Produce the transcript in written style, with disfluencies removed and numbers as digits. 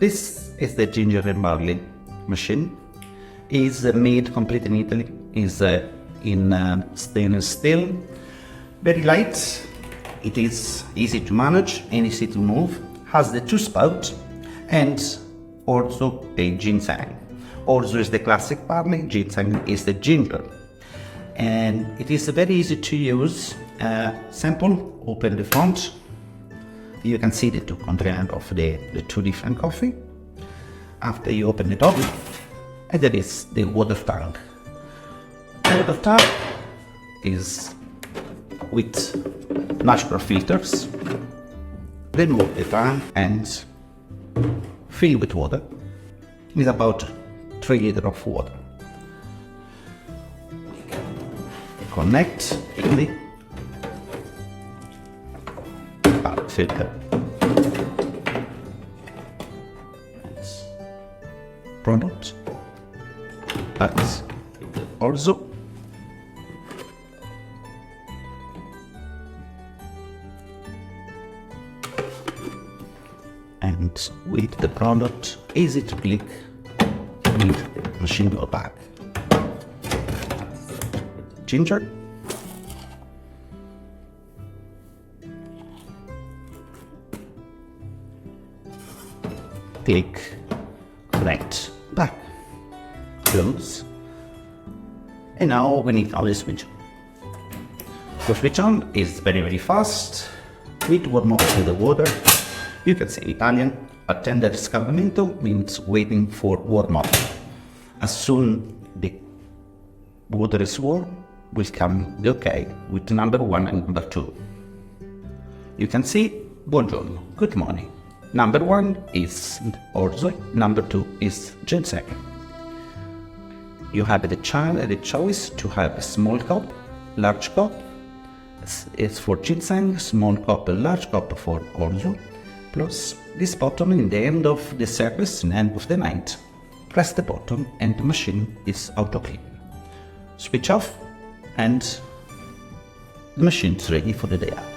This is the ginger and barley machine. Is made complete in Italy. Is in stainless steel. Very light. It is easy to manage and easy to move. Has the 2 spouts and also a ginseng. Also is the classic barley. Ginseng is the ginger. And it is very easy to use. Simple. Open the front. You can see the 2 containers of the 2 different coffee. After you open it up, and there is the water tank. The water tank is with natural filters. Remove the tank and fill with water. With about 3 liters of water. Connect the filter. Product. That's also and with the product, easy to click with the machine go back. Ginger. Click, connect, back, close, and now we need our switch on. The switch on is very fast. With warm up to the water. You can say in Italian, attendere riscaldamento means waiting for warm up. As soon the water is warm, will come the OK with number 1 and number 2. You can see, buongiorno, good morning. Number 1 is orzo, number 2 is ginseng. You have the choice to have a small cup, large cup. It's for ginseng, small cup and large cup for orzo. Plus this button in the end of the service and end of the night. Press the button and the machine is auto clean. Switch off and the machine is ready for the day out.